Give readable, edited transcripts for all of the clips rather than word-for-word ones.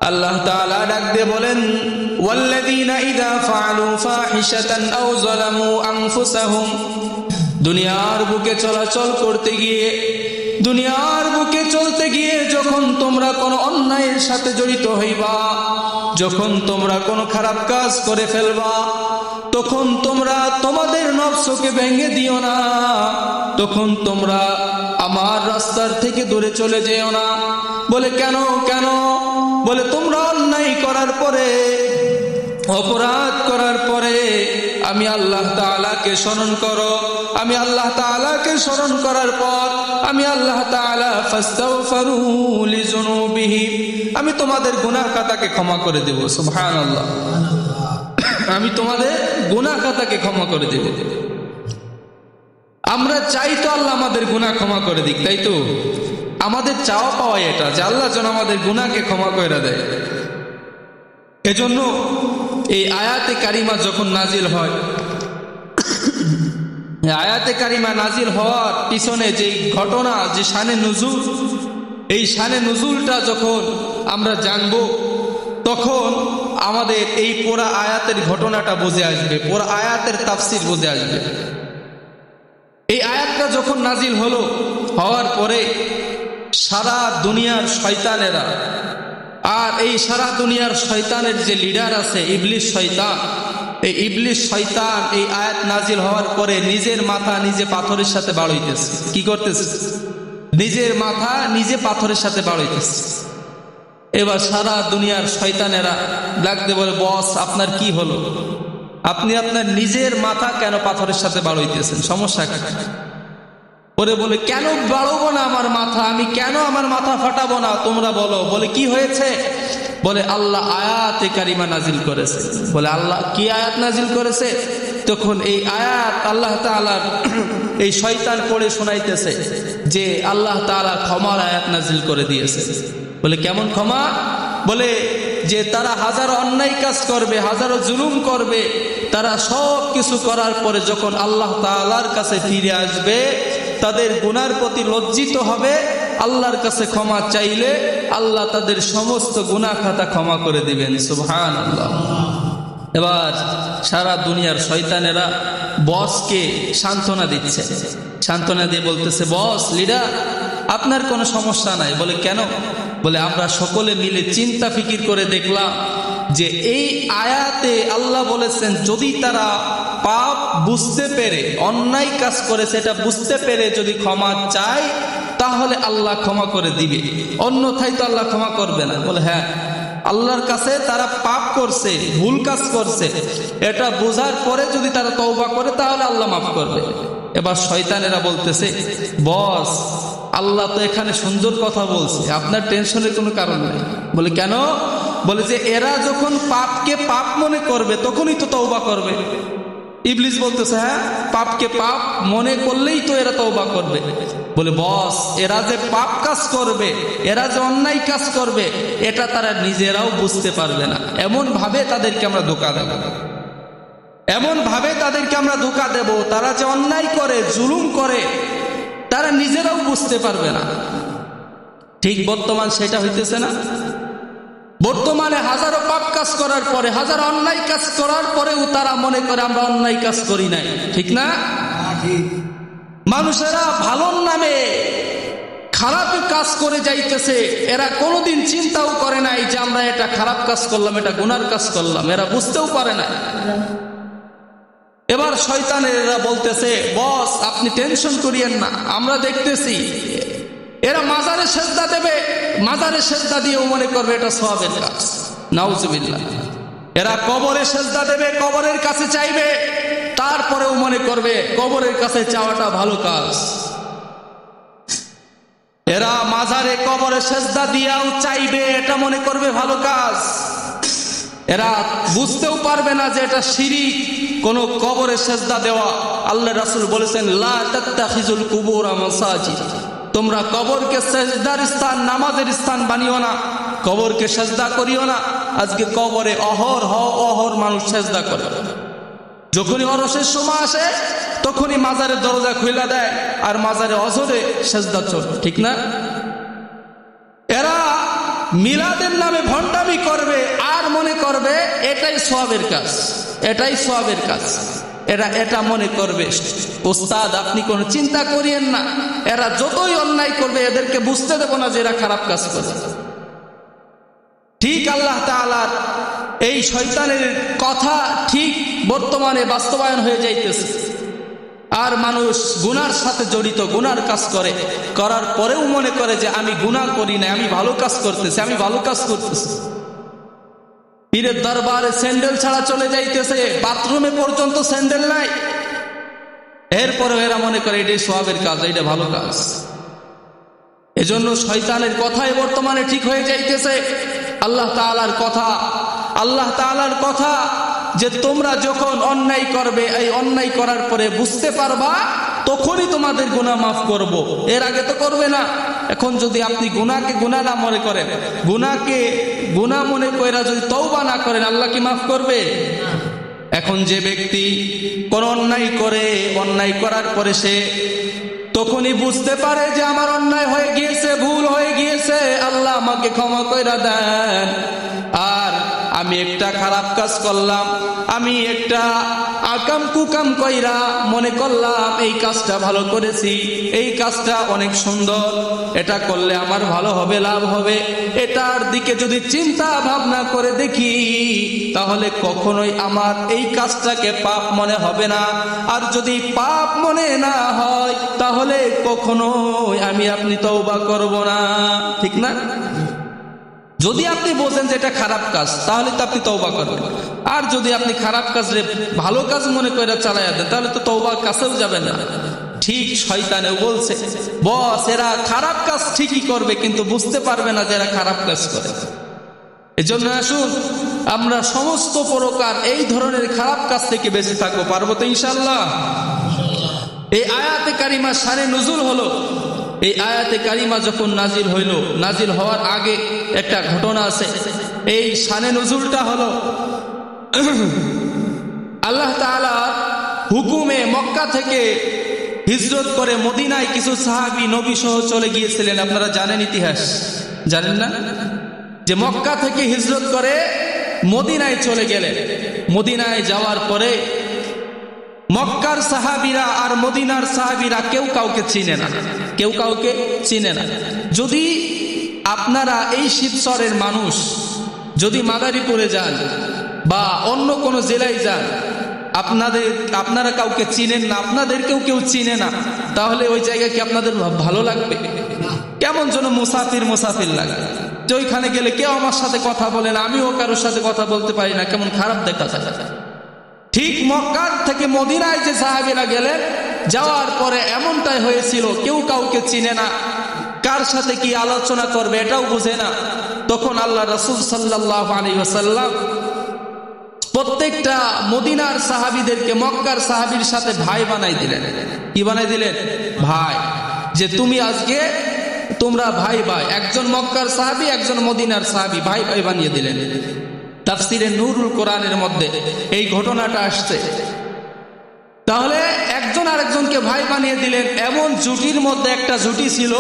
আল্লাহ তাআলা ডাক দিয়ে বলেন, ওয়াল্লাযীনা ইযা ফাআলু ফাহিশাতান আও যালামু আনফুসাহুম। দুনিয়ার বুকে চলাচল করতে গিয়ে, দুনিয়ার বুকে চলতে গিয়ে যখন তোমরা কোনো অন্যায়ের সাথে জড়িত হইবা, যখন তোমরা কোনো খারাপ কাজ করে ফেলবা, তখন তোমরা তোমাদের নফসকে ভেঙে দিও না, তখন তোমরা আমার রাস্তার থেকে দূরে চলে যেও না। বলে কেন কেন? বলে তোমরা অন্যায় করার পরে, অপরাধ করার পরে আমি আল্লাহ তাআলাকে স্মরণ করো, আমি আল্লাহ তাআলাকে স্মরণ করার পর আমি আল্লাহ তাআলা ফাস্তাগফিরু লিযুনুবিহিম, আমি তোমাদের গুনাহ খাতাকে ক্ষমা করে দেব। সুবহানাল্লাহ, আমি তোমাদের গুনাহ খাতাকে ক্ষমা করে দেব। আমরা চাই তো আল্লাহ আমাদের গুনাহ ক্ষমা করে দিক, তাই তো? আমাদের চাওয়া পাওয়া এটা যে আল্লাহ যেন আমাদের গুনাহকে ক্ষমা করে দেয়। এজন্য এই আয়াতে কারিমা যখন নাজিল হয়, আয়াতে কারিমা নাজিল হওয়ার পিছনে যে ঘটনা, যে শানে নুজুল, এই শানে নুজুলটা যখন আমরা জানব, তখন আমাদের এই পুরা আয়াতের ঘটনাটা বুঝে আসবে, পুরা আয়াতের তাফসীর বুঝে আসবে। এই আয়াতটা যখন নাজিল হলো, হওয়ার পরে সারা দুনিয়ার শয়তানেরা, আর এই সারা দুনিয়ার শয়তানের যে লিডার আছে ইবলিস শয়তান, এই ইবলিস শয়তান এই আয়াত নাজিল হওয়ার পরে নিজের মাথা নিজে পাথরের সাথে বাড়াইতেছে। কি করতেছে? নিজের মাথা নিজে পাথরের সাথে বাড়াইতেছে। এবার সারা দুনিয়ার শয়তানেরা ডাকতে বলে, বস আপনার কি হলো? আপনি আপনার নিজের মাথা কেন পাথরের সাথে বাড়াইতেছেন? সমস্যা কি? ওরে বলে, কেন বাড়াবো না আমার মাথা? আমি কেন আমার মাথা ফাটাবো না? তোমরা বলো। বলে কি হয়েছে? বলে আল্লাহ আয়াতে কারিমা নাজিল করেছে। বলে আল্লাহ কি আয়াত নাজিল করেছে? তখন এই আয়াত আল্লাহ তাআলার এই শয়তান পড়ে শোনাইতেছে যে আল্লাহ তাআলা ক্ষমার আয়াত নাজিল করে দিয়েছে। বলে কেমন ক্ষমা? বলে যে তারা হাজারো অন্যায় কাজ করবে, হাজারো জুলুম করবে, তারা সব কিছু করার পরে যখন আল্লাহ তাআলার কাছে ফিরে আসবে, তাদের গুনার প্রতি লজ্জিত হবে, আল্লাহর কাছে ক্ষমা চাইলে আল্লাহ তাদের সমস্ত গুনাহ খাতা ক্ষমা করে দিবেন। সুবহানাল্লাহ। এবার সারা দুনিয়ার শয়তানেরা বসকে সান্ত্বনা দিচ্ছে, সান্ত্বনা দিয়ে বলতেছে, বস লিডার আপনার কোনো সমস্যা নাই। বলে কেন? বলে আমরা সকলে মিলে চিন্তা ফিকির করে দেখলাম যে এই আয়াতে আল্লাহ বলেছেন যদি তারা পাপ বুঝতে পেরে, অন্যায় কাজ করে সেটা বুঝতে পেরে যদি ক্ষমা চায়, তাহলে আল্লাহ ক্ষমা করে দিবে, অন্যথায় তো আল্লাহ ক্ষমা করবে না। বলে হ্যাঁ, আল্লাহর কাছে তারা পাপ করছে, ভুল কাজ করছে, এটা বোঝার পরে যদি তারা তওবা করে তাহলে আল্লাহ মাফ করবে। এবার শয়তানেরা বলতেছে, বস আল্লাহ তো এখানে সুন্দর কথা বলছে, আপনার টেনশনের কোনো কারণ নেই। বলে কেন? বলে যে এরা যখন পাপকে পাপ মনে করবে তখনই তো তওবা করবে। ইবলিস বলতেছে হ্যাঁ, পাপকে পাপ মনে করলেই তো এরা তওবা করবে। বলে বস এরা যে পাপ কাজ করবে, এরা যে অন্যায় কাজ করবে, এটা তারা নিজেরাও বুঝতে পারবে না। এমন ভাবে তাদেরকে আমরা ধোঁকা দেব, এমন ভাবে তাদেরকে আমরা ধোঁকা দেব, তারা যে অন্যায় করে, জুলুম করে, তারা নিজেরাও বুঝতে পারবে না। ঠিক বর্তমান সেটা হইতেছে না? বর্তমানে হাজারো পাপ কাজ করার পরে, হাজারো অন্যায় কাজ করার পরেও তারা মনে করে আমরা অন্যায় কাজ করি নাই। ঠিক না? মানুষেরা ভালোর নামে খারাপ কাজ করে যাইতেছে, এরা কোনোদিন চিন্তাও করে নাই যে আমরা এটা খারাপ কাজ করলাম, এটা গুনার কাজ করলাম, এরা বুঝতেও পারে না। এবার শয়তানেরা বলতেছে, বস আপনি টেনশন করিয়েন না, আমরা দেখতেছি এরা মাজারে সেজদা দেবে, মাজারে সেজদা দিয়েও মনে করবে এটা সওয়াবের কাজ। নাউজুবিল্লাহ। এরা কবরে সেজদা দেবে, কবরের কাছে চাইবে, তারপরেও মনে করবে কবরের কাছে চাওয়াটা ভালো কাজ। এরা মাজারে কবরে সেজদা দিয়েও চাইবে, এটা মনে করবে ভালো কাজ। এরা বুঝতেও পারবে না যে এটা শিরক, কোন কবরে সেজদা দেওয়া। আল্লাহ রাসূল বলেছেন, লা তাত্তাখিজুল কুবুরা মাসাজিদ, তোমরা কবরকে সেজদার স্থান, নামাজের স্থান বানিও না, কবরকে সেজদা করিও না। আজকে কবরে অহর মানুষ সেজদা করে। যখনই অরসের সময় আসে তখনই মাজারের দরজা খুলে দেয় আর মাজারে অজরে সেজদা চলে। ঠিক না? এরা মিলাদের নামে ভণ্ডামি করবে আর মনে করবে এটাই সওয়াবের কাজ, এটাই সওয়াবের কাজ, এটা মনে করবে। ওস্তাদ আপনি কোনো চিন্তা করিয়েন না, এরা যতই অন্যায় করবে এদেরকে বুঝতে দেব না যে এরা খারাপ কাজ করে। ঠিক আল্লাহ তাআলার এই শয়তানের কথা ঠিক বর্তমানে বাস্তবায়ন হয়ে যাইতেছে। আর মানুষ গুনার সাথে জড়িত, গুনার কাজ করে, করার পরেও মনে করে যে আমি গুনাহ করি না, আমি ভালো কাজ করতেছি, আমি ভালো কাজ করতেছি। পীরের দরবারে স্যান্ডেল ছাড়া চলে যাইতেছে, বাথরুমে পর্যন্ত স্যান্ডেল নাই, এরপরেও এরা মনে করে এটাই সওয়াবের কাজ, এটা ভালো কাজ। এজন্য শয়তানের কথাই বর্তমানে ঠিক হয়ে যাইতেছে। আল্লাহ তাআলার কথা, আল্লাহ তাআলার কথা যে তোমরা যখন অন্যায় করবে, এই অন্যায় করার পরে বুঝতে পারবা তখনই তোমাদের গুনাহ মাফ করব, এর আগে তো করবে না। এখন যদি আপনি গুনাহকে গুনাহ না মনে করেন, গুনাহকে গুনাহ মনে কইরা যদি তওবা না করেন, আল্লাহ কি মাফ করবে? এখন যে ব্যক্তি কোন অন্যায় করে, অন্যায় করার পরে সে তখনই বুঝতে পারে যে আমার অন্যায় হয়ে গিয়েছে, ভুল হয়ে গিয়েছে, আল্লাহ আমাকে ক্ষমা কইরা দেন। আর আমি একটা খারাপ কাজ করলাম, আমি একটা আকাম কুকাম কইরা মনে করলাম এই কাজটা ভালো করেছি, এই কাজটা অনেক সুন্দর, এটা করলে আমার ভালো হবে, লাভ হবে, এটার দিকে যদি চিন্তা ভাবনা করে দেখি তাহলে কখনোই আমার এই কাজটাকে পাপ মনে হবে না। আর যদি পাপ মনে না হয় তাহলে কখনোই আমি আপনি তওবা করব না, ঠিক না? যদি আপনি বোঝেন যে এটা খারাপ কাজ তাহলে তো আপনি তওবা করবেন, আর যদি আপনি খারাপ কাজে ভালো কাজ মনে করে চালাইয়া দেন তাহলে তো তওবার কাছেও যাবেন না। ঠিক শয়তানে বলছে বস এরা খারাপ কাজ ঠিকই করবে কিন্তু বুঝতে পারবে না যে এরা খারাপ কাজ করে। এজন্য আসুন আমরা সমস্ত প্রকার এই ধরনের খারাপ কাজ থেকে বেঁচে থাকবো, পারবো তো ইনশাআল্লাহ? এই আয়াতে কারিমা শানে নুজুল হলো, এই আয়াতে কারিমা যখন নাজিল হইল, নাজিল হওয়ার আগে একটা ঘটনা আছে। এই শানে নুজুলটা হলো আল্লাহ তাআলার হুকুমে মক্কা থেকে হিজরত করে মদিনায় কিছু সাহাবী নবী সহ চলে গিয়েছিলেন। আপনারা জানেন ইতিহাস, জানেন না? যে মক্কা থেকে হিজরত করে মদিনায় চলে গেলেন। মদিনায় যাওয়ার পরে মক্কার সাহাবীরা আর মদিনার সাহাবীরা কেউ কাউকে চিনে না, কেউ কাউকে চিনে না। যদি আপনারা এই শিবচরের মানুষ যদি মাদারীপুরে যান বা অন্য কোনো জেলায় যান, আপনারা কাউকে চিনেন না, আপনাদেরকেও কেউ চিনে না, তাহলে ওই জায়গা কি আপনাদের ভালো লাগবে? কেমন যেন মুসাফির মুসাফির লাগে, যে ওইখানে গেলে কেউ আমার সাথে কথা বলে না, আমিও কারোর সাথে কথা বলতে পারি না, কেমন খারাপ দেখা যায়। ঠিক মক্কার থেকে মদিনায় যে সাহাবীরা গেলেন, যাওয়ার পরে এমনটাই হয়েছিল, কেউ কাউকে চিনে না, কার সাথে কি আলোচনা করবে এটাও বুঝে না। তখন আল্লাহ রাসূল সাল্লাল্লাহু আলাইহি ওয়াসাল্লাম প্রত্যেকটা মদিনার সাহাবীদেরকে মক্কার সাহাবীর সাথে ভাই বানাই দিলেন। কি বানাই দিলেন? ভাই। যে তুমি আজকে তোমরা ভাই ভাই, একজন মক্কার সাহাবী একজন মদিনার সাহাবী, ভাই ভাই বানিয়ে দিলেন। তাফসিরে নূরুল কোরআনের মধ্যে এই ঘটনাটা আসছে। তাহলে একজন আরেকজনকে ভাই বানিয়ে দিলেন। এমন জুটির মধ্যে একটা জুটি ছিল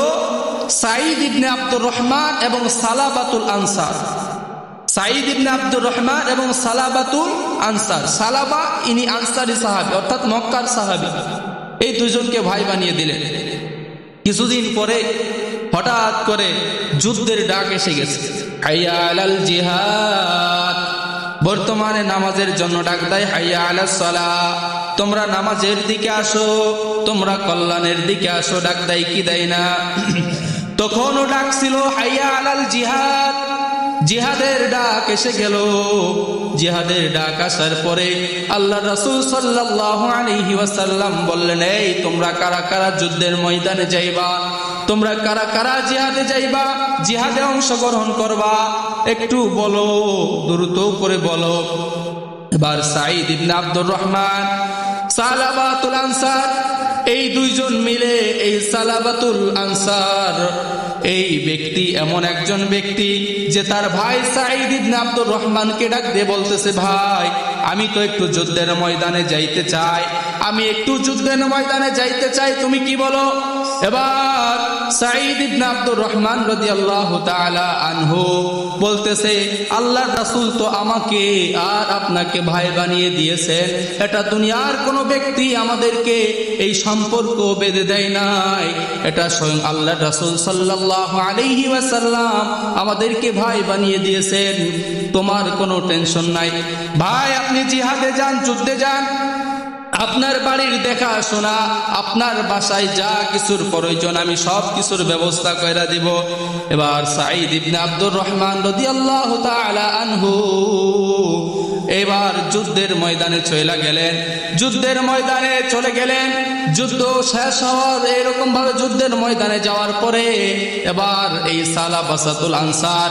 সাঈদ ইবনে আব্দুর রহমান এবং সালাবাতুল আনসার। সাঈদ ইবনে আব্দুর রহমান এবং সালাবাতুল আনসার। সালাবা ইনি আনসারি সাহাবী অর্থাৎ মক্কার সাহাবী। এই দুজনকে ভাই বানিয়ে দিলেন। কিছুদিন পরে হঠাৎ করে যুদ্ধের ডাক এসে গেছে, হাইয়া আলাল জিহাদ। বর্তমানে নামাজের জন্য ডাক দেয় হাইয়া আলাস সালাহ, তোমরা নামাজের দিকে আসো, তোমরা কল্যাণের দিকে আসো, ডাক দেয় কি দেয় না? তখনও ডাক ছিল হাইয়া আলাল জিহাদ, জিহাদের ডাক এসে গেল। জিহাদের ডাক আসার পরে আল্লাহ রাসূল সাল্লাল্লাহু আলাইহি ওয়াসাল্লাম বললেন, এই তোমরা কারা কারা যুদ্ধের ময়দানে যাইবা, তোমরা কারা কারা জিহাদে যাইবা, জিহাদে অংশগ্রহণ করবা, একটু বলো, দ্রুত করে বলো। এবার সাঈদ ইবনে আব্দুর রহমান, সালাবাতুল আনসার, এই দুইজন মিলে এই সালাবাতুল আনসার এই ব্যক্তি এমন একজন ব্যক্তি যে তার ভাই সাঈদ ইবনে আব্দুর রহমানকে ডাক দিয়ে বলতেছে, ভাই আমি তো একটু যুদ্ধের ময়দানে যাইতে চাই, আমি একটু যুদ্ধের ময়দানে যাইতে চাই, তুমি কি বলো? এবার সাঈদ ইবনে আব্দুর রহমান রাদিয়াল্লাহু তাআলা আনহু বলতেছে, আল্লাহর রাসূল তো আমাকে আর আপনাকে ভাই বানিয়ে দিয়েছেন, এটা দুনিয়ার কোনো ব্যক্তি আমাদেরকে এই সম্পর্ক বেঁধে দেয় নাই, এটা স্বয়ং আল্লাহর রাসূল সাল্লাল্লাহু আলাইহি ওয়াসাল্লাম আমাদেরকে ভাই বানিয়ে দিয়েছেন, তোমার কোনো টেনশন নাই। ভাই আপনি জিহাদে যান, যুদ্ধে যান, আপনার বাড়ির দেখাশোনা, আপনার বাসায় যা কিছুর প্রয়োজন আমি সব কিছুর ব্যবস্থা করে দিব। এবার সাঈদ ইবনে আব্দুর রহমান রাদিয়াল্লাহু তাআলা আনহু এবার যুদ্ধের ময়দানে চলে গেলেন, যুদ্ধের ময়দানে চলে গেলেন। যুদ্ধ শেষ হওয়ার এরকম ভাবে যুদ্ধের ময়দানে যাওয়ার পরে এবার এই সালাবাসাতুল আনসার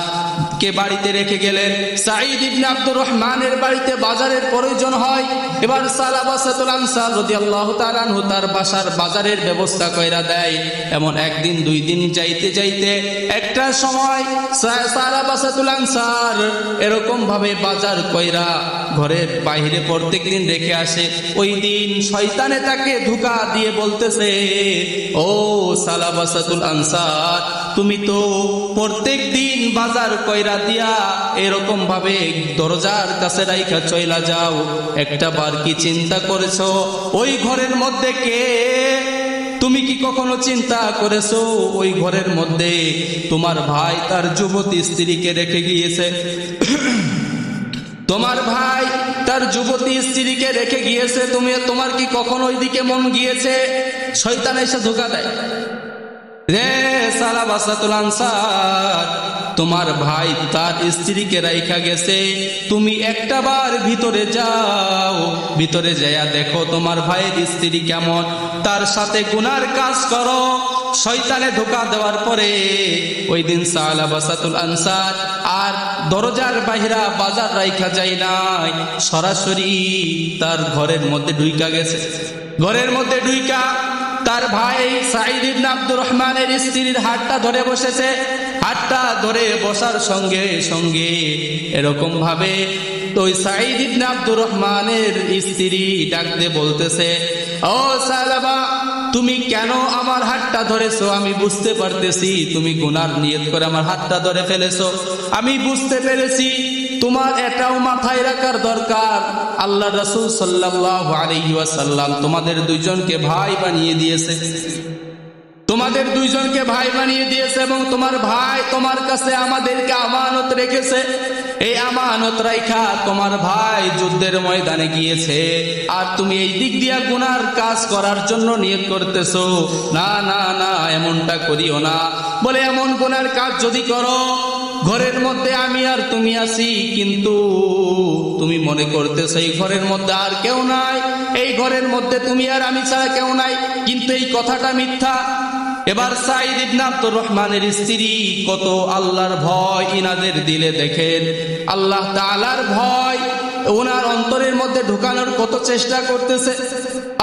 কে বাড়িতে রেখে গেলেন। সাঈদ ইবনে আব্দুর রহমানের বাড়িতে বাজারের প্রয়োজন হয়, এবার সালাবাসাতুল আনসার রাদিয়াল্লাহু তাআলা আনহু তার বাসার বাজারের ব্যবস্থা কইরা দেয়। এমন একদিন দুই দিন যাইতে যাইতে একটা সময় সালাবাসাতুল আনসার এরকম ভাবে বাজার কইরা ঘরের বাইরে প্রত্যেকদিন রেখে আসে। ওই দিন শয়তানে তাকে ধোঁকা দিয়ে বলতেছে, ও সালাবাসাতুল আনসার, তুমি তো প্রত্যেক দিন বাজার কইরা দিয়া এরকম ভাবে দরজার কাছে রাইখা চইলা যাও, একটা বার কি চিন্তা করেছো ওই ঘরের মধ্যে কে? তুমি কি কখনো চিন্তা করেছো ওই ঘরের মধ্যে তোমার ভাই তার যুবতী স্ত্রীকে রেখে গিয়েছে? তোমার ভাই তার যুবতী স্ত্রীকে রেখে গিয়েছে, তোমার কি কখনো ওইদিকে মন গিয়েছে? শয়তান এসে ধোঁকা দেয়, রে সালাবাসাতুল আনসার, তোমার ভাই তার স্ত্রীকে রাইখা গেছে, তুমি একটা বার ভিতরে যাও, ভিতরে যাইয়া দেখো তোমার ভাইয়ের স্ত্রী কেমন, তার সাথে গুনার কাজ করো। শয়তানে ধোঁকা দেওয়ার পরে ওই দিন সালাবাসাতুল আনসার আর দরজার বাইরা বাজার রাইখা যায় নাই, সরাসরি তার ঘরের মধ্যে ঢুইকা গেছে। ঘরের মধ্যে ঢুইকা তার ভাই সাঈদ ইবনে আব্দুর রহমানের স্ত্রীর হাতটা ধরে বসেছে। হাতটা ধরে বসার সঙ্গে সঙ্গে এরকম ভাবে ওই সাঈদ ইবনে আব্দুর রহমানের স্ত্রী ডাক দিয়ে বলতেছে, ও সালাবা, তুমি কেন আমার হাতটা ধরেছো? আমি বুঝতে পারতেছি তুমি গুনার নিয়ত করে আমার হাতটা ধরে ফেলেছো, আমি বুঝতে পেরেছি। তোমার এটাও মাথায় রাখার দরকার, আল্লাহ রাসূল সাল্লাল্লাহু আলাইহি ওয়াসাল্লাম তোমাদের দুইজনকে ভাই বানিয়ে দিয়েছে, তোমাদের দুইজনকে ভাই বানিয়ে দিয়েছে, এবং তোমার ভাই তোমার কাছে আমাদেরকে আমানত রেখেছে। এই আমানত রাইখা তোমার ভাই যুদ্ধের ময়দানে গিয়েছে, আর তুমি এই দিক দিয়া গুনার কাজ করার জন্য নিয়ত করতেছো। না না না, এমনটা করিও না। বলে এমন গুনার কাজ যদি করো, ঘরের মধ্যে আমি আর তুমি আছি, কিন্তু তুমি মনে করতেছো এই ঘরের মধ্যে আর কেউ নাই, এই ঘরের মধ্যে তুমি আর আমি ছাড়া কেউ নাই, কিন্তু এই কথাটা মিথ্যা। এবার সাঈদ ইবনে আব্দুর রহমানের স্ত্রী কত আল্লাহর ভয় ইনাদের দিলে দেখেন, আল্লাহ তাআলার ভয় ওনার অন্তরের মধ্যে ঢুকানোর কত চেষ্টা করতেছে।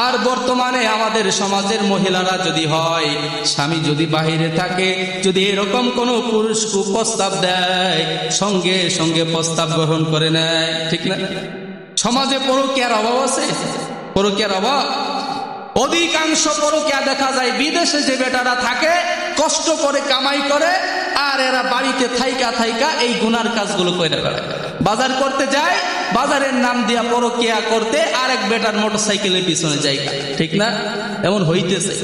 আর বর্তমানে আমাদের সমাজের মহিলারা যদি হয়, স্বামী যদি বাহিরে থাকে, যদি এরকম কোনো পুরুষ প্রস্তাব দেয়, সঙ্গে সঙ্গে প্রস্তাব গ্রহণ করে নেয়, ঠিক না? সমাজে পরকীয়ার অভাব আছে? পরকীয়ার অভাব? অধিকাংশ পরকীয়া দেখা যায় বিদেশে যে বেটারা থাকে, কষ্ট করে কামাই করে, আর এরা বাড়িতে থাইকা থাইকা এই গুনার কাজগুলো করে বেড়ায়। বাজার করতে যায়, বাজারের নাম দিয়া পরকীয়া করতে আরেক বেটার মোটরসাইকেলের পিছনে জায়গা, ঠিক না? এমন হইতেছে।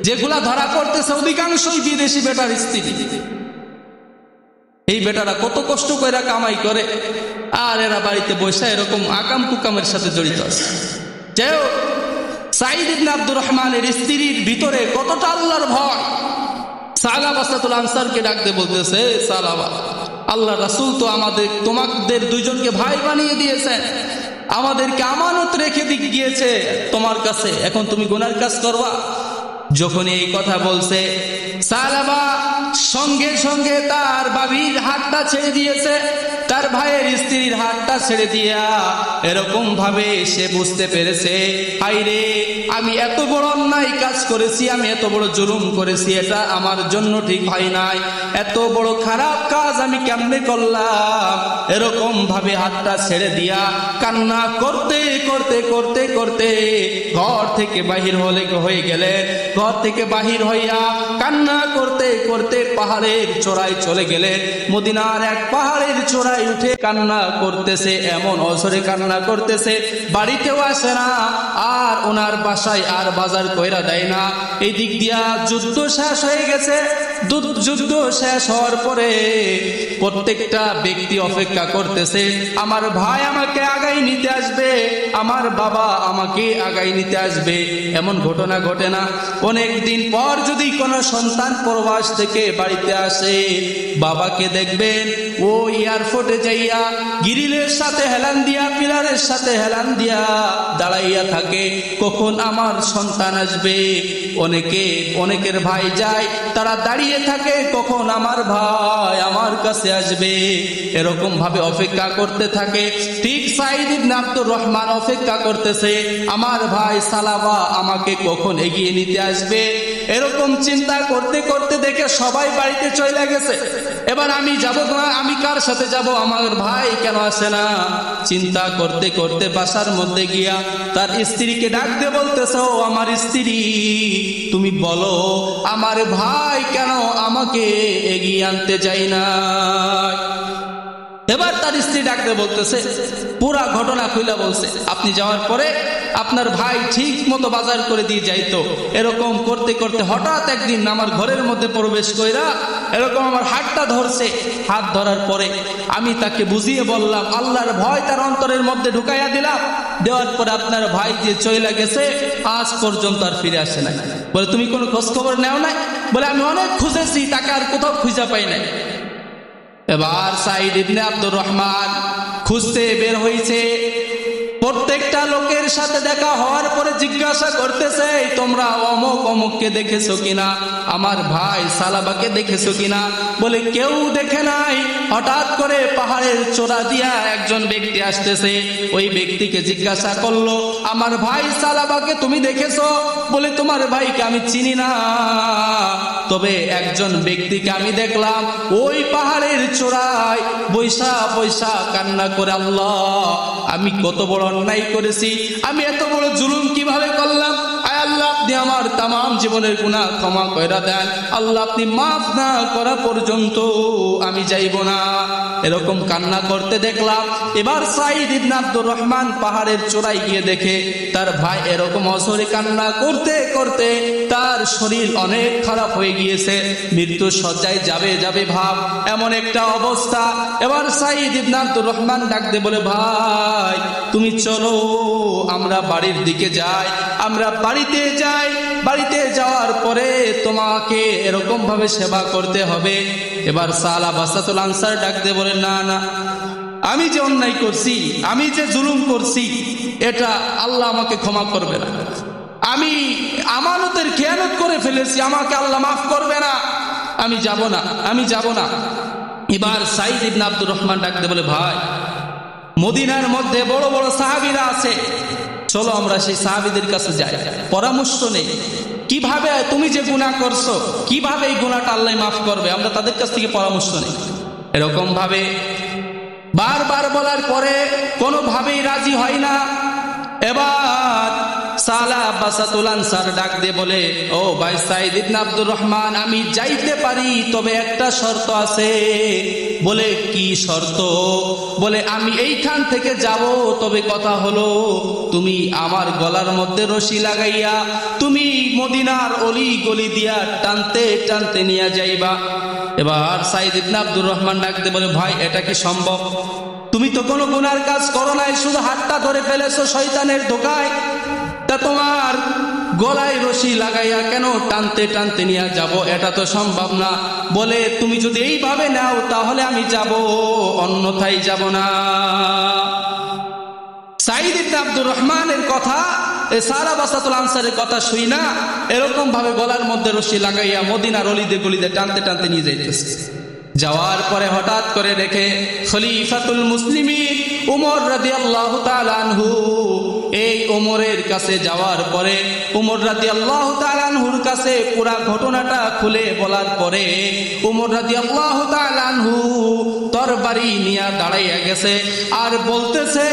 যেগুলা ধরা পড়তেছে অধিকাংশই বিদেশি বেটার স্ত্রী। এই বেটারা কত কষ্ট করে কামাই করে, আর এরা বাড়িতে বসে এরকম আকাম কুকামের সাথে জড়িত আছে। যাই হোক, সাঈদ ইবনে আব্দুর রহমানের স্ত্রীর ভিতরে কতটা আল্লাহর ভয়। সালাবাসাতুল আনসারকে ডাকতে বলতেছে, সালাবা, আল্লাহ রাসূল তো তোমাদের দুইজনকে ভাই বানিয়ে দিয়েছেন, আমাদেরকে আমানত রেখে গিয়েছে তোমার কাছে, এখন তুমি গুনার কাজ করবা? যখন এই কথা বলছে, সালাবা সঙ্গে সঙ্গে তার বাবির হাতটা ছেড়ে দিয়েছে, তার ভাইয়ের স্ত্রীর হাতটা ছেড়ে দিয়া এরকম ভাবে সে বুঝতে পেরেছে, হায়রে, আমি এত বড় অন্যায় কাজ করেছি, আমি এত বড় জুলুম করেছি, এটা আমার জন্য ঠিক হয় নাই, এত বড় খারাপ কাজ আমি কেমনে করলাম। এরকম ভাবে হাতটা ছেড়ে দিয়া কান্না করতে করতে করতে করতে ঘর থেকে বাহির হয়ে গেলেন। ঘর থেকে বাহির হইয়া কান্না করতে করতে পাহাড়ের চূড়ায় চলে গেলেন। মদিনার এক পাহাড়ের চূড়ায় উঠে কান্না করতেছে, এমন অঝরে কান্না করতেছে, বাড়িতেও আসে না, আর ওনার বাসায় আর বাজার কইরা দেয় না। এই দিক দিয়া যুদ্ধ শেষ হয়ে গেছে। যুদ্ধ শেষ হওয়ার পরে প্রত্যেকটা ব্যক্তি অপেক্ষা করতেছে, আমার ভাই আমাকে আগাই নিতে আসবে, আমার বাবা আমাকে আগাই নিতে আসবে। এমন ঘটনা ঘটে না? অনেক দিন পর যদি কোনো সন্তান প্রবাস থেকে বাড়িতে আসে, বাবাকে দেখবেন ও এয়ারপোর্টে যাইয়া গ্রিলের সাথে হেলান দিয়া, পিলারের সাথে হেলান দিয়া দাঁড়াইয়া থাকে, কখন আমার সন্তান আসবে। অনেকের ভাই যায়, তারা দাঁড়িয়ে থাকে, কখন আমার ভাই আমার কাছে আসবে। এরকম ভাবে অপেক্ষা করতে থাকে। ঠিক সাঈদ ইবনে আব্দুর রহমান অপেক্ষা করতেছে, আমার ভাই সালাবা আমাকে কখন এগিয়ে নিতে আসবে। এরকম চিন্তা করতে করতে দেখে সবাই বাড়িতে চলে গেছে। এবার আমি যাব না, আমি কার সাথে যাব, আমার ভাই কেন আসে না? চিন্তা করতে করতে বাসার মধ্যে গিয়া তার স্ত্রীকে ডাক দিয়ে বলতেছে, ও আমার স্ত্রী, তুমি বলো আমার ভাই কেন আমাকে এগিয়ে আনতে চাই না? এবার তার স্ত্রী ডাকতে বলতেছে, পুরা ঘটনা খুইলা বলছে, আপনি যাওয়ার পরে আপনার ভাই ঠিক মতো বাজার করে দিয়ে যাইতো। এরকম করতে করতে হঠাৎ একদিন আমার ঘরের মধ্যে প্রবেশ কইরা এরকম আমার হাতটা ধরছে। হাত ধরার পরে আমি তাকে বুঝিয়ে বললাম, আল্লাহর ভয় তার অন্তরের মধ্যে ঢুকাইয়া দিলাম। দেওয়ার পরে আপনার ভাই যে চলে গেছে, আজ পর্যন্ত আর ফিরে আসে নাই। বলে, তুমি কোনো খোঁজ খবর নেও নাই? বলে, আমি অনেক খুঁজেছি, তাকে আর কোথাও খুঁজে পাই নাই। এবার সাঈদ ইবনে আব্দুর রহমান খুঁজতে বের হয়েছে। প্রত্যেকটা লোকের সাথে দেখা হওয়ার পরে জিজ্ঞাসা করতেছে, তোমরা অমুক অমুককে দেখেছো কিনা, আমার ভাই সালাবাকে দেখেছো কিনা? বলে, কেউ দেখে নাই। হঠাৎ করে পাহাড়ের চূড়া দিয়া একজন ব্যক্তি আসতেছে। ওই ব্যক্তিকে জিজ্ঞাসা করলো, আমার ভাই সালাবাকে তুমি দেখেছো? বলে, তোমার ভাইকে আমি চিনি না, তবে একজন ব্যক্তিকে আমি দেখলাম ওই পাহাড়ের চূড়ায় বৈশা বৈশা কান্না করে, আল্লাহ আমি কত বড় অন্যায় করেছি, আমি এত বড় জুলুম কিভাবে করলাম, আয় আল্লাহ আপনি আমার তামাম জীবনের গুনাহ ক্ষমা করে দেন, আল্লাহ আপনি মাফ না করা পর্যন্ত আমি যাইব না। এরকম কান্না করতে দেখলাম। এবার সাঈদ ইবনে আব্দুর রহমান পাহাড়ের চূড়ায় গিয়ে দেখে তার ভাই এরকম অঝরে কান্না করতে করতে তার শরীর অনেক খারাপ হয়ে গিয়েছে, মৃত্যু শয্যায় যাবে যাবে ভাব, এমন একটা অবস্থা। এবার সাঈদ ইবনে আব্দুর রহমান ডাকতে বলে, ভাই তুমি চলো আমরা বাড়ির দিকে যাই। আমরা বাড়িতে যাই, বাড়িতে যাওয়ার পরে তোমাকে এরকম ভাবে সেবা করতে হবে। এবার সালাবা সাতুল আনসার ডাকতে বলে, না না, আমি যে অন্যায় করছি, আমি যে জুলুম করছি, এটা আল্লাহ আমাকে ক্ষমা করবে না। আমি আমানতের খেয়ানত করে ফেলেছি, আমাকে আল্লাহ মাফ করবে না, আমি যাব না, আমি যাব না। এবার সাঈদ ইবনে আব্দুর রহমান ডাকতে বলে, ভাই মদিনার মধ্যে বড় বড় সাহাবীরা আছে, চলো আমরা সেই সাহাবীদের কাছে যাই, পরামর্শ নেই কিভাবে তুমি যে গুনাহ করছো, কিভাবে এই গুনাহটা আল্লাহ মাফ করবে, আমরা তাদের কাছ থেকে পরামর্শ নেই। এরকম ভাবে বারবার বলার পরে কোনোভাবেই রাজি হয় না। এবার সালাবা সাতুল আনসার ডাক দিয়ে বলে, ও ভাই সাঈদ ইবনে আব্দুর রহমান, আমি যাইতে পারি, তবে একটা শর্ত আছে। বলে, কি শর্ত? বলে, আমি এইখান থেকে যাব, তবে কথা হলো তুমি আমার গলার মধ্যে রশি লাগাইয়া তুমি মদিনার অলি গলি দিয়া টানতে টানতে নিয়ে যাইবা। এবার সাঈদ ইবনে আব্দুর রহমান ডাক দিয়ে বলে, ভাই এটা কি সম্ভব? তুমি তো কোনো গুনার কাজ করো নাই, শুধু হাতটা ধরে ফেলেছো শয়তানের ধোকায়, তা তোমার গলায় রশি লাগাইয়া কেন টানতে টানতে নিয়ে যাব? এটা তো সম্ভব না। বলে, তুমি যদি এইভাবে নাও তাহলে আমি যাব, অন্যথায় যাব না। সাঈদ ইবনে আব্দুর রহমানের কথা, সালাবা সাতুল আনসারের কথা শুই না, এরকম ভাবে গলার মধ্যে রশি লাগাইয়া মদিনার অলিতে গলিতে টানতে টানতে নিয়ে যাইতেছে। যাওয়ার পরে হঠাৎ করে দেখে খলিফাতুল মুসলিমিন উমর রাদিয়াল্লাহু তাআলা আনহু এই ওমরের কাছে যাওয়ার পরে ওমর রাদিয়াল্লাহু তাআলা আনহুর কাছে পুরা ঘটনাটা খুলে বলার পরে ওমর রাদিয়াল্লাহু তাআলা আনহু তরবারি নিয়ে দাঁড়াইয়া গেছে আর বলতেছে,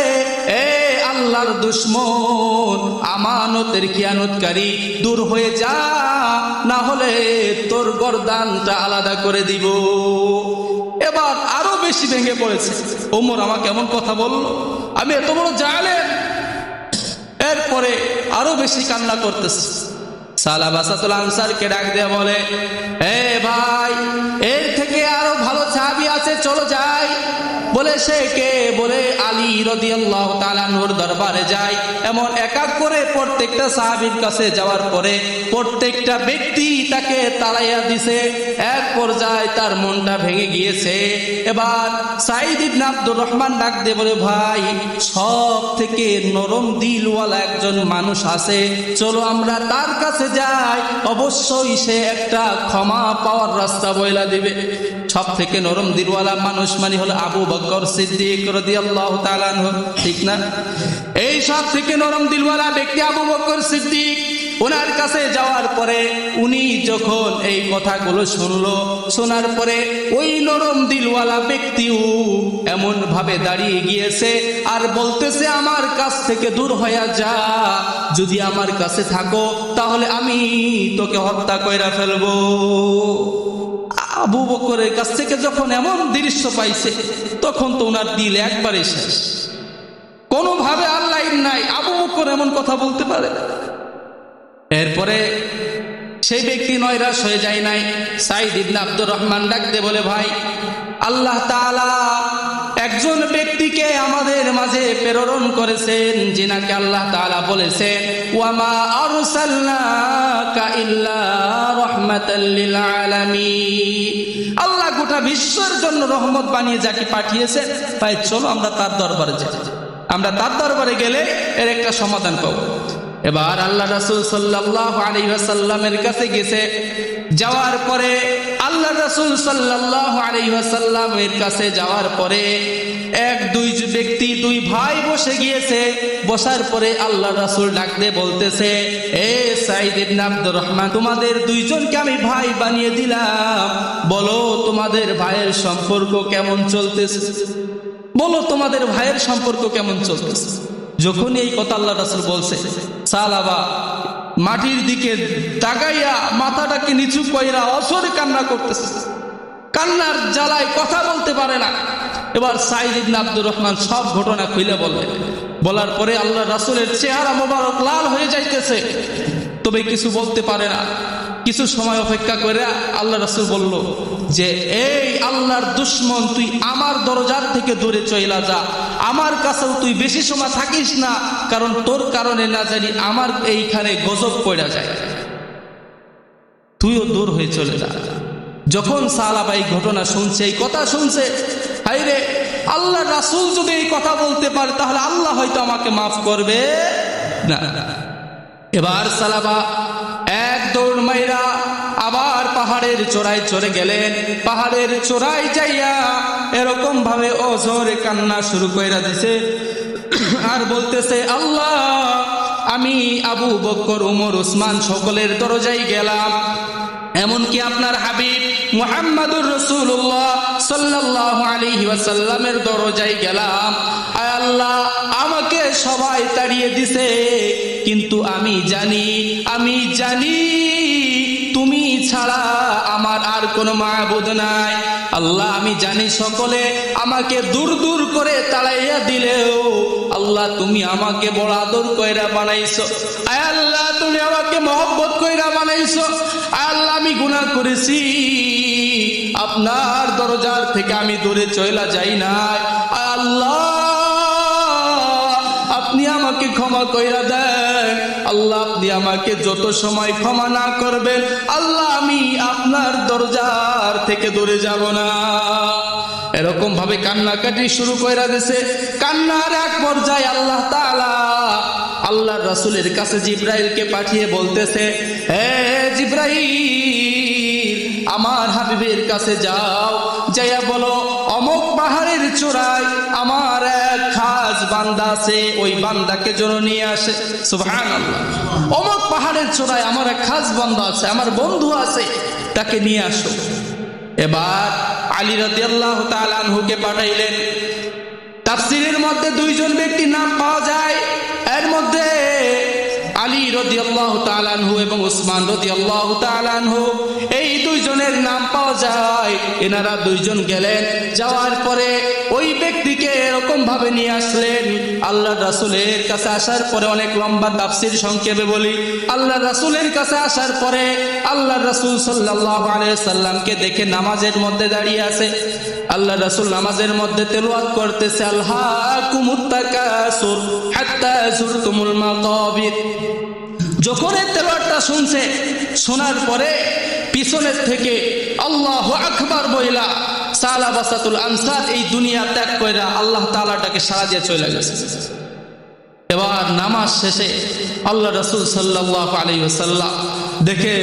এ আল্লাহর দুশমন, আমানতের খিয়ানতকারী, দূর হয়ে যা, না হলে তোর গর্দানটা আলাদা করে দিব। এবার আরো বেশি ভেঙে পড়েছে, ওমর আমাকে এমন কথা বলল, আমি এত বড় জালেম। এরপরে আরো বেশি কান্না করতেছে। সালাবাসাতুল আনসারকে ডাক দিয়ে বলে, এ ভাই, এর থেকে আরো ভালো সাহাবী আছে, চলো যাই। বলে সে কে? বলে আলী রাদিয়াল্লাহু তাআলা আনহুর দরবারে যাই। এমন এক এক করে প্রত্যেকটা সাহাবীর কাছে যাওয়ার পরে প্রত্যেকটা ব্যক্তি তাকে তাড়াইয়া দিছে। এক পর্যায়ে তার মনটা ভেঙে গিয়েছে। এবার সাঈদ ইবনে আব্দুর রহমান ডাক দিয়ে বলে, ভাই, সব থেকে নরম দিলওয়ালা একজন মানুষ আছে, চলো আমরা তার কাছে যাই, অবশ্যই সে একটা ক্ষমা পাওয়ার রাস্তা বইলা দিবে। সব থেকে নরম দিলওয়ালা মানুষ মানে হলো আবু বকর সিদ্দিক রাদিয়াল্লাহু তাআলা আনহু, ঠিক না? এই সব থেকে নরম দিলওয়ালা ব্যক্তি আবু বকর সিদ্দিক, ওনার কাছে যাওয়ার পরে উনি যখন এই কথাগুলো শুনলো, শোনার পরে ওই নরম দিলওয়ালা ব্যক্তিও এমন ভাবে দাঁড়িয়ে গিয়েছে আর বলতেছে, আমার কাছ থেকে দূর হয়ে যা, যদি আমার কাছে থাকো তাহলে আমি তোকে হত্যা কইরা ফেলবো। আবু বকরের কাছ থেকে যখন এমন দৃশ্য পাইছে, তখন তো ওনার দিল একবারে শেষ। কোনোভাবে আল্লাহ নাই আবু বকর এমন কথা বলতে পারে। এরপরে সেই ব্যক্তি নৈরাশ হয়ে যায় নাই। সাঈদ ইবনে আব্দুর রহমান ডাকতে বলে, ভাই, আল্লাহ তাআলা একজন ব্যক্তিকে আমাদের মাঝে প্রেরণ করেছেন, যিনাকে আল্লাহ তাআলা বলেছেন, ওয়ামা আরসালনাকা ইল্লা রাহমাতাল লিল আলামিন। আল্লাহ গোটা বিশ্বের জন্য রহমত বানিয়ে যাকে পাঠিয়েছেন, তাই চলো আমরা তার দরবারে যাই। আমরা তার দরবারে গেলে এর একটা সমাধান পাবো। এবার আল্লাহ রাসূল সাল্লাল্লাহু আলাইহি ওয়াসাল্লামের কাছে গেছে। যাওয়ার পরে আল্লাহ রাসূল সাল্লাল্লাহু আলাইহি ওয়াসাল্লামের কাছে যাওয়ার পরে দুই ব্যক্তি, দুই ভাই বসে গিয়েছে। বসার পরে আল্লাহ রাসূল ডাক দিয়ে বলতেছে, এ সাঈদ ইবনে আব্দুর রহমান, তোমাদের দুইজনকে আমি ভাই বানিয়ে দিলাম, বলো তোমাদের ভাইয়ের সম্পর্ক কেমন চলতেছে? বলো তোমাদের ভাইয়ের সম্পর্ক কেমন চলতেছে? যখন এই কথা আল্লাহ রাসূল বলছে, সালাবা মাটির দিকে তাকাইয়া মাথাটাকে নিচু কইরা অসরে কান্না করতেছে। কান্নার জ্বালায় কথা বলতে পারে না। এবার সাঈদ ইবনে আব্দুর রহমান সব ঘটনা খুলে বললেন। বলার পরে আল্লাহ রাসূলের চেহারা মোবারক লাল হয়ে যাইতেছে, তবে কিছু বলতে পারে না। কিছু সময় অপেক্ষা করে আল্লাহ রাসূল বলল যে, এই আল্লাহর দুশমন, তুই আমার দরজার থেকে দূরে চইলা যা, আমার কাছেও তুই বেশি সময় থাকিস না, কারণ তোর কারণে না জানি আমার এইখানে গজব পড়া যায়, তুইও দূর হয়ে চলে যা। যখন সাহাবা এই ঘটনা শুনছে, এই কথা শুনছে, হায়রে, আল্লাহ রাসূল যদি এই কথা বলতে পারে তাহলে আল্লাহ হয়তো আমাকে মাফ করবে না। এবার সাহাবা এক দৌড় মাইরা আবার পাহাড়ের চূড়ায় চড়ে গেলেন। পাহাড়ের চূড়ায় যাইয়া এরকম ভাবে অঝরে কান্না শুরু কইরা দিছে আর বলতেছে, আল্লাহ, আমি আবু বকর, উমর, উসমান সকলের দরজায় গেলাম, এমনকি আপনার হাবিব মুহাম্মাদুর রাসূলুল্লাহ সাল্লাল্লাহু আলাইহি ওয়াসাল্লামের দরজায় গেলাম, আয় আল্লাহ, আমাকে সবাই তাড়িয়ে দিছে, কিন্তু আমি জানি তুমি ছাড়া আমার আর কোনো মাবুদ নাই। আল্লাহ, আমি জানি সকলে আমাকে দূর দূর করে তাড়াইয়া দিলেও আল্লাহ তুমি আমাকে বড় আদর কইরা বানাইছো। আয় আল্লাহ, তুমি আমাকে মহব্বত কইরা বানাইছো। আয় আল্লাহ, আমি গুনাহ করেছি, আপনার দরজার থেকে আমি দূরে চইলা যাই না। আয় আল্লাহ, আপনি আমাকে ক্ষমা কইরা দেন। আল্লাহ, আপনি আমাকে যত সময় ক্ষমা না করবেন, আল্লাহ, আমি আপনার দরজার থেকে দূরে যাব না। এরকম ভাবে কান্নাকাটি শুরু কইরা দিয়েছে। কান্নার এক পর্যায়ে আল্লাহ তাআলা আল্লাহর রাসূলের কাছে জিবরাইলকে পাঠিয়ে বলতেছে, হে জিবরাইল, আমার হাবিবের কাছে যাও, যাইয়া বলো অমুক পাহাড়ের চূড়ায় আমার এক খাস বান্দা আছে, ওই বান্দাকে যেন নিয়ে আসে। সুবহানাল্লাহ। অমুক পাহাড়ের চূড়ায় আমার এক খাস বান্দা আছে, আমার বন্ধু আছে, তাকে নিয়ে আসো। এবার আলী রাদিয়াল্লাহু তাআলা আনহুকে পাঠাইলেন। তাফসীরের মধ্যে দুইজন ব্যক্তির নাম পাওয়া যায়, এর মধ্যে আলী রাদিয়াল্লাহু তাআলা আনহু এবং উসমান রাদিয়াল্লাহু তাআলা আনহু, এই দুইজনের নাম পাওয়া যায়। এনারা দুইজন গেলেন, যাওয়ার পরে ওই ব্যক্তিকে এরকম ভাবে নিয়ে আসলেন। আল্লাহ রাসূলের কাছে আসার পরে, অনেক লম্বা তাফসীর সংক্ষেপে বলি, আল্লাহ রাসূলের কাছে আসার পরে আল্লাহ রাসূল সাল্লাল্লাহু আলাইহি সাল্লামকে দেখে নামাজের মধ্যে দাঁড়িয়ে আছে। আল্লাহ রাসূল নামাজের মধ্যে তেলাওয়াত করতেছে, আলহাকুমুত তাকাসুর হাত্তা যুরতুমুল মাকাবির। যখন এই তেলাওয়াতটা শুনছে, শোনার পরে পিছনের থেকে আল্লাহু আকবার বইলা সালাবাসাতুল আনসার এই দুনিয়া ত্যাগ কইরা আল্লাহ তাআলাটাকে সাড়া দিয়ে চলে গেছে। এবার নামাজ শেষে আল্লাহ রাসূল সাল্লাল্লাহু আলাইহি ওয়াসাল্লাম দেখে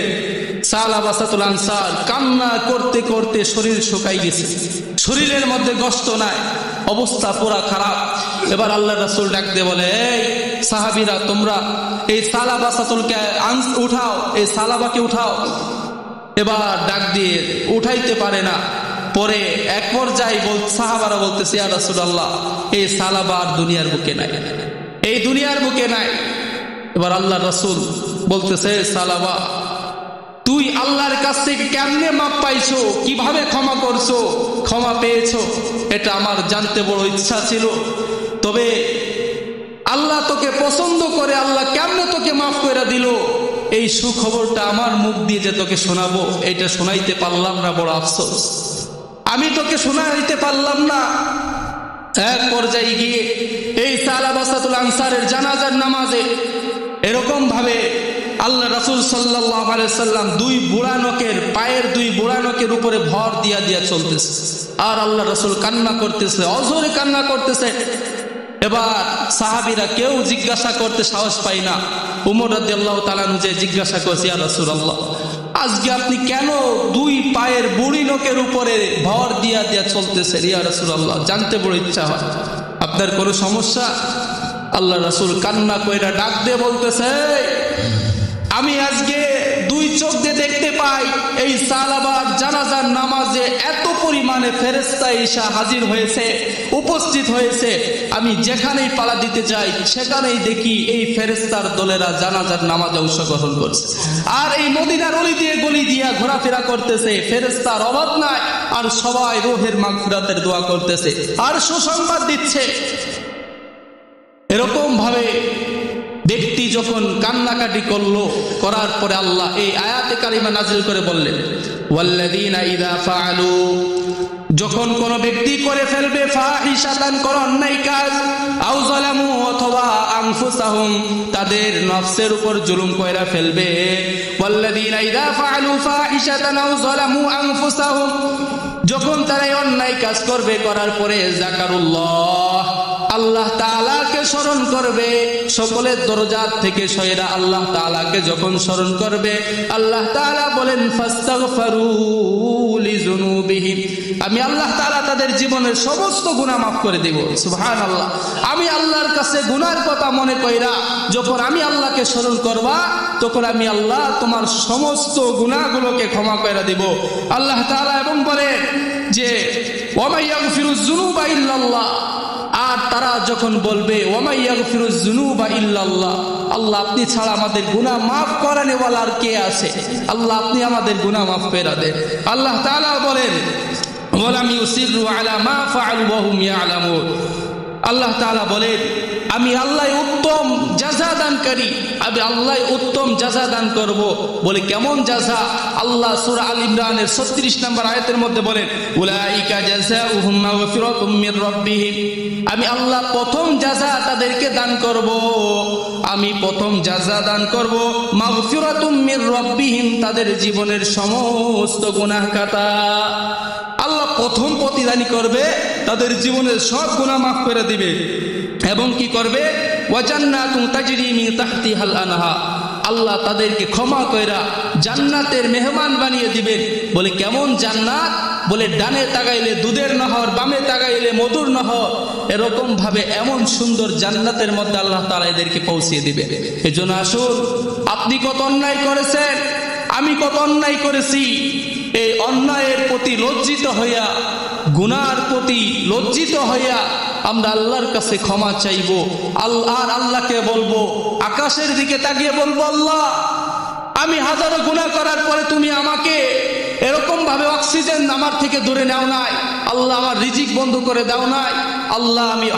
সালাবাসাতুল আনসার কান্না করতে করতে শরীর শুকাই গেছে, শরীরের মধ্যে গোশত নাই, অবস্থা পুরা খারাপ। এবার আল্লাহ রাসূল ডাক দিয়ে বলে, এই সাহাবীরা, তোমরা এই সালাবাসাতুলকে উঠাও, এই সালাবাকে উঠাও। এবার ডাক দিয়ে উঠাইতে পারে না। পরে এক পর্যায়ে সাহাবারা বলতেছে, ইয়া রাসূলুল্লাহ, এই সালাবা আর দুনিয়ার বুকে নাই, এই দুনিয়ার বুকে নাই। এবার আল্লাহ রাসূল বলতেছে, সালাবা, তুই আল্লাহর কাছ থেকে কেমনে মাপ পাইছো, কিভাবে ক্ষমা করছো, ক্ষমা পেয়েছো, এটা আমার জানতে বড় ইচ্ছা ছিল। তবে আল্লাহ তোকে পছন্দ করে, আল্লাহ কেমনে তোকে মাফ করে দিল, এই সুখবরটা আমার মুখ দিয়ে যে তোকে শোনাবো, এটা শোনাইতে পারলাম না, বড় আফসোস, আমি তোকে শোনাইতে পারলাম না। এক পর্যায়ে গিয়ে এই সালাবাসাতুল আনসারের জানাজার নামাজে এরকম ভাবে আল্লাহ রাসূল সাল্লাল্লাহু আলাইহি সাল্লাম দুই বুড়া নখের, পায়ের দুই বুড়া নখের উপরে ভর দিয়া দিয়া চলতেছে, আর আল্লাহ রাসূল কান্না করতেছে, অঝরে কান্না করতেছে। এবার সাহাবীরা কেউ জিজ্ঞাসা করতে সাহস পায় না। উমর রাদিয়াল্লাহু তাআলা নিজে জিজ্ঞাসা করছে, ইয়া রাসূলুল্লাহ, আজকে আপনি কেন দুই পায়ের বুড়ি নখের উপরে ভর দিয়া দিয়া চলতেছেন? ইয়া রাসূলুল্লাহ, জানতে বড় ইচ্ছা হয়, আপনার কোনো সমস্যা? আল্লাহ রাসূল কান্না কইরা ডাক দিয়ে বলতেছে, আমি আজকে দুই চোখ দিয়ে দেখতে পাই এই সালাবার জানাজার নামাজে এত পরিমাণে ফেরেশতা এসে হাজির হয়েছে, উপস্থিত হয়েছে। আমি যেখানেই পালা দিতে যাই সেখানেই দেখি এই ফেরেশতার দলেরা জানাজার নামাজে অংশগ্রহণ করছে, আর এই মদিনার অলি দিয়ে গলি দিয়া ঘোরাফেরা করতেছে, ফেরেশতার অভাব নাই, আর সবাই রূহের মাগফিরাতের দোয়া করতেছে আর সুসংবাদ দিচ্ছে। এরকম ভাবে ব্যক্তি যখন কান্নাকাটি করলো, করার পরে আল্লাহ এই আয়াতে কারিমা নাজিল করে বললেন, ওয়াল্লাযীনা ইযা ফাআলু, যখন কোন ব্যক্তি করে ফেলবে ফাহিশাতান, কোন অন্যায় কাজ, আও যালামু, অথবা আনফুসাহুম, তাদের নফসের উপর জুলুম কইরা ফেলবে। ওয়াল্লাযীনা ইযা ফাআলু ফাহিশাতান আও যালামু আনফুসাহুম, যখন তারা অন্যায় কাজ করবে, করার পরে যাকারুল্লাহ, আল্লাহ তাআলাকে স্মরণ করবে, সকলের দরজাত থেকে সয়রা আল্লাহ তাআলাকে যখন স্মরণ করবে, আল্লাহ তাআলা বলেন, ফাস্তাগফিরু লিযুনুবিহিম, আমি আল্লাহ তাআলা তাদের জীবনের সমস্ত গুনাহ মাফ করে দেব। সুবহানাল্লাহ। আমি আল্লাহর কাছে গুনার কথা মনে কইরা যখন আমি আল্লাহকে স্মরণ করবা, তখন আমি আল্লাহ তোমার সমস্ত গুনাহগুলোকে ক্ষমা করে দেব। আল্লাহ তাআলা এবং বলে যে ওয়া মা ইয়াগফিরুয যুনুবা ইল্লাল্লাহ, আর তারা যখন বলবে ওয়া মা ইয়াগফিরুয যুনুবা ইল্লাল্লাহ, আল্লাহ আপনি ছাড়া আমাদের গুনাহ মাফ করেন ওয়ালা আর কে আছে, আল্লাহ আপনি আমাদের গুনাহ মাফ করে দেন। আল্লাহ তাআলা বলেন ওয়ালাম ইউসিরু আলা মা ফাআলু ওয়া হুম ইয়ালামুন, আল্লাহ তাআলা বলেন আমি আল্লাহ উত্তম জাযা দানকারী, আমি আল্লাহ উত্তম জাযা দান করব। বলে কেমন জাযা? আল্লাহ সূরা আল ইমরানের 36 নম্বর আয়াতের মধ্যে বলেন, উলাইকা জাযাউহুম মাগফিরাতুম মির রাব্বিহিম, আমি আল্লাহ প্রথম জাযা তাদেরকে দান করব, আমি প্রথম জাযা দান করব মাগফিরাতুম মির রাব্বিহিম, তাদের জীবনের সমস্ত গুনাহ খাতা আল্লাহ প্রথম প্রতিদানই করবে, তাদের জীবনের সব গুনাহ মাফ করে দিবে। এবং কি করবে? ওয়া জান্নাতুন তাজরি মিন তাহতিহাল আনহার, আল্লাহ তাদেরকে ক্ষমা কইরা জান্নাতের মেহমান বানিয়ে দিবেন। বলে কেমন জান্নাত? বলে ডানে তাকাইলে দুধের নহর, বামে তাকাইলে মধুর নহর, এরকম ভাবে এমন সুন্দর জান্নাতের মধ্যে আল্লাহ তাআলা এদেরকে পৌঁছিয়ে দিবে। এজন্য আসুন, আপনি কত অন্যায় করেছেন, আমি কত অন্যায় করেছি, এই অন্যায়ের প্রতি লজ্জিত হইয়া, গুনার প্রতি লজ্জিত হইয়া আমরা আল্লাহর কাছে ক্ষমা চাইব। আর আল্লাহকে বলবো, আকাশের দিকে তাকিয়ে বলবো, আল্লাহ আমি হাজারো গুনাহ করার পরে তুমি আমাকে এরকম ভাবে অক্সিজেন আমার থেকে দূরে নাও নাই, আল্লাহ আমার রিজিক বন্ধ করে দাও নাই, আল্লাহ আমি